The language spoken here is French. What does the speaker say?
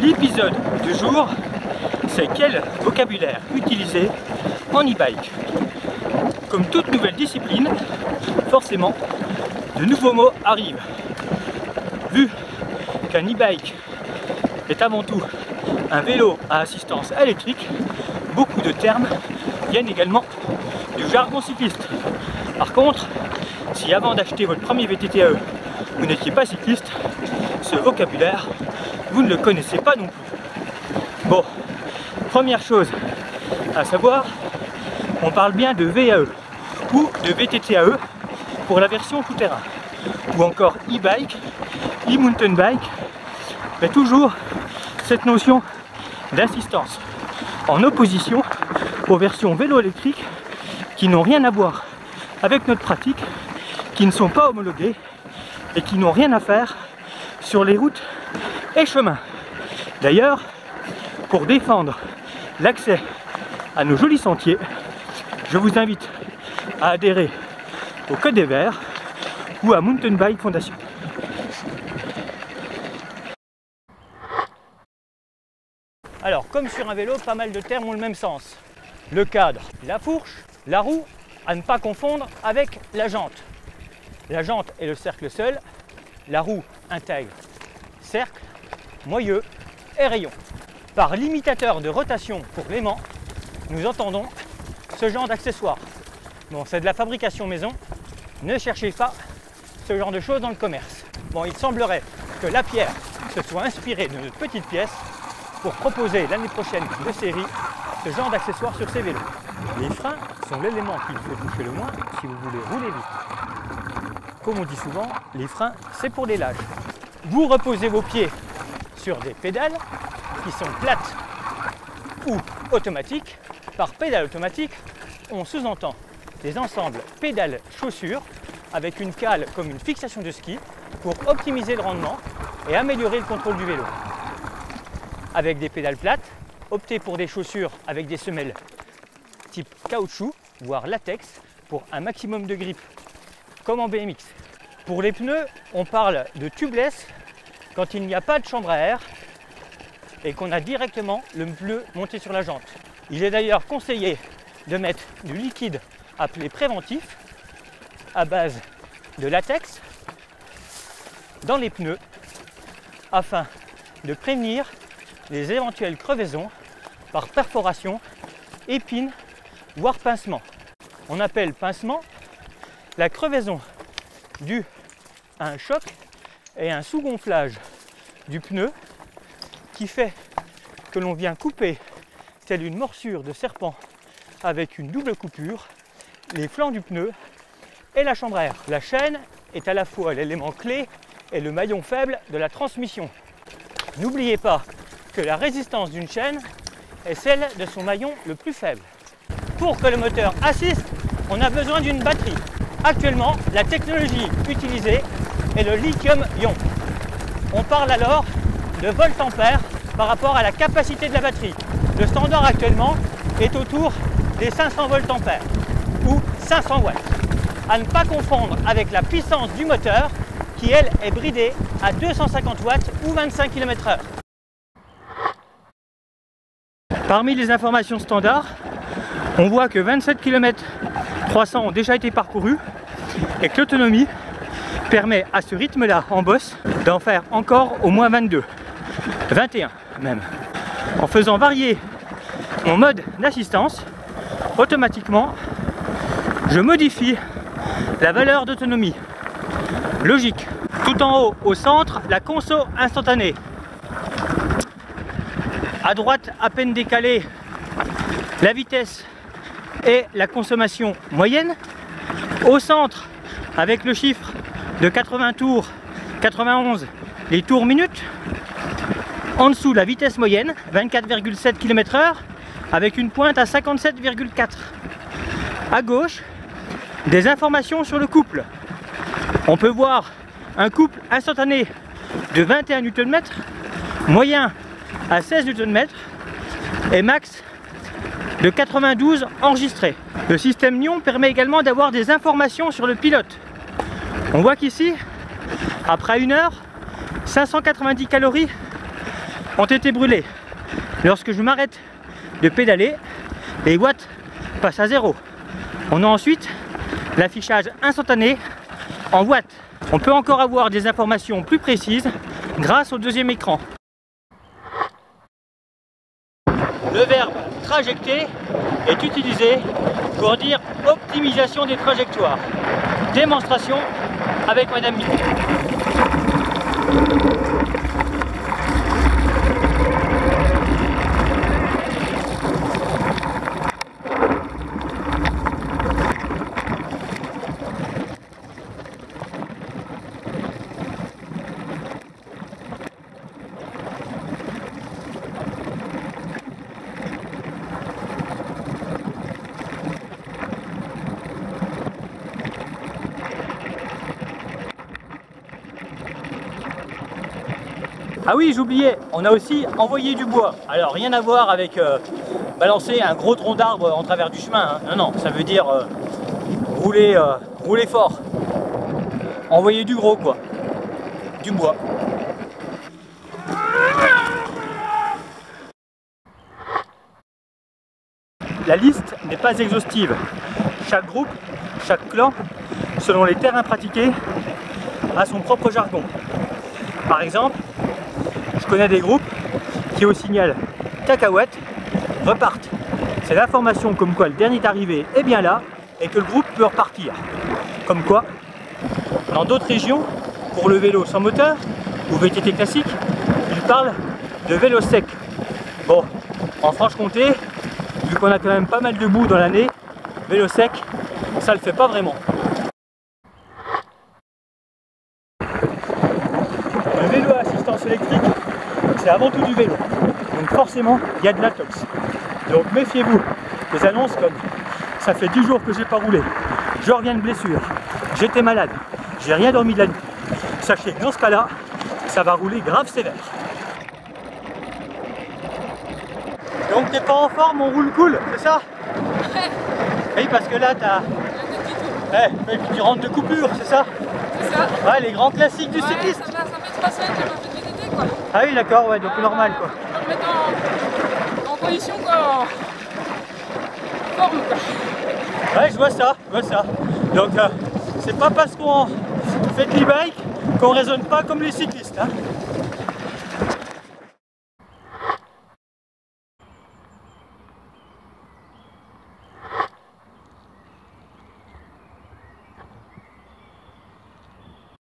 L'épisode du jour, c'est quel vocabulaire utiliser en e-bike. Comme toute nouvelle discipline, forcément, de nouveaux mots arrivent. Vu qu'un e-bike est avant tout un vélo à assistance électrique, beaucoup de termes viennent également du jargon cycliste. Par contre, si avant d'acheter votre premier VTTAE, vous n'étiez pas cycliste, ce vocabulaire, vous ne le connaissez pas non plus. Bon, première chose à savoir, on parle bien de VAE ou de VTTAE pour la version tout-terrain, ou encore e-bike, e-mountain bike, mais toujours cette notion d'assistance en opposition aux versions vélo électriques qui n'ont rien à voir avec notre pratique, qui ne sont pas homologuées et qui n'ont rien à faire sur les routes et chemins. D'ailleurs, pour défendre l'accès à nos jolis sentiers, je vous invite à adhérer au Code des Verts ou à Mountain Bike Foundation. Alors, comme sur un vélo, pas mal de termes ont le même sens. Le cadre, la fourche, la roue, à ne pas confondre avec la jante. La jante est le cercle seul, la roue intègre cercle, moyeu et rayon. Par limitateur de rotation pour l'aimant, nous entendons ce genre d'accessoires. Bon, c'est de la fabrication maison, ne cherchez pas ce genre de choses dans le commerce. Bon, il semblerait que Lapierre se soit inspiré de notre petite pièce pour proposer l'année prochaine de série ce genre d'accessoires sur ses vélos. Les freins sont l'élément qu'il faut toucher le moins si vous voulez rouler vite. Comme on dit souvent, les freins c'est pour les lâches. Vous reposez vos pieds sur des pédales qui sont plates ou automatiques. Par pédale automatique, on sous-entend des ensembles pédales-chaussures avec une cale comme une fixation de ski pour optimiser le rendement et améliorer le contrôle du vélo. Avec des pédales plates, optez pour des chaussures avec des semelles type caoutchouc, voire latex, pour un maximum de grip, comme en BMX. Pour les pneus, on parle de tubeless quand il n'y a pas de chambre à air et qu'on a directement le pneu monté sur la jante. Il est d'ailleurs conseillé de mettre du liquide appelé préventif à base de latex dans les pneus afin de prévenir les éventuelles crevaisons par perforation, épine, voire pincement. On appelle pincement la crevaison due à un choc et un sous-gonflage du pneu qui fait que l'on vient couper, telle une morsure de serpent avec une double coupure, les flancs du pneu et la chambre à air. La chaîne est à la fois l'élément clé et le maillon faible de la transmission. N'oubliez pas que la résistance d'une chaîne est celle de son maillon le plus faible. Pour que le moteur assiste, on a besoin d'une batterie. Actuellement, la technologie utilisée est le lithium-ion. On parle alors de volt-ampère par rapport à la capacité de la batterie. Le standard actuellement est autour des 500 volt-ampères ou 500 watts. À ne pas confondre avec la puissance du moteur qui, elle, est bridée à 250 watts ou 25 km/h. Parmi les informations standards, on voit que 27 km 300 ont déjà été parcourus et que l'autonomie permet à ce rythme-là en bosse d'en faire encore au moins 22, 21 même. En faisant varier mon mode d'assistance, automatiquement, je modifie la valeur d'autonomie. Logique. Tout en haut, au centre, la conso instantanée. À droite, à peine décalée, la vitesse et la consommation moyenne. Au centre, avec le chiffre de 80 tours, 91, les tours minutes. En dessous, la vitesse moyenne, 24,7 km/h, avec une pointe à 57,4. À gauche, des informations sur le couple. On peut voir un couple instantané de 21 Nm, moyen à 16 Nm et max de 92 enregistré. Le système NION permet également d'avoir des informations sur le pilote. On voit qu'ici, après 1 heure, 590 calories ont été brûlés. Lorsque je m'arrête de pédaler, les watts passent à 0. On a ensuite l'affichage instantané en watts. On peut encore avoir des informations plus précises grâce au deuxième écran. Le verbe trajecter est utilisé pour dire optimisation des trajectoires. Démonstration avec Madame Mille. Ah oui, j'oubliais, on a aussi envoyé du bois. Alors rien à voir avec balancer un gros tronc d'arbre en travers du chemin, hein. Non, ça veut dire rouler fort. Envoyer du gros quoi, du bois. La liste n'est pas exhaustive. Chaque groupe, chaque clan, selon les terrains pratiqués, a son propre jargon. Par exemple, je connais des groupes qui au signal cacahuète repartent. C'est l'information comme quoi le dernier arrivé est bien là et que le groupe peut repartir. Comme quoi, dans d'autres régions, pour le vélo sans moteur ou VTT classique, ils parlent de vélo sec. Bon, en Franche-Comté, vu qu'on a quand même pas mal de boue dans l'année, vélo sec, ça le fait pas vraiment. Le vélo à assistance électrique, c'est avant tout du vélo. Donc forcément, il y a de la tox. Donc méfiez-vous des annonces comme « ça fait 10 jours que j'ai pas roulé, je reviens de blessure, j'étais malade, j'ai rien dormi de la nuit ». Sachez que dans ce cas-là, ça va rouler grave sévère. Donc t'es pas en forme, on roule cool, c'est ça? Ouais. Oui, parce que là t'as... Ouais, et puis tu rentres de coupure, c'est ça? C'est ça. Ouais, les grands classiques du cycliste. Ça fait 3 semaines que j'ai pas fait de VTT quoi. Ah oui, d'accord, ouais, donc normal quoi. Faut me mettre en condition quoi, en forme quoi. Ouais, je vois ça, Donc c'est pas parce qu'on fait de l'e-bike qu'on raisonne pas comme les cyclistes, hein.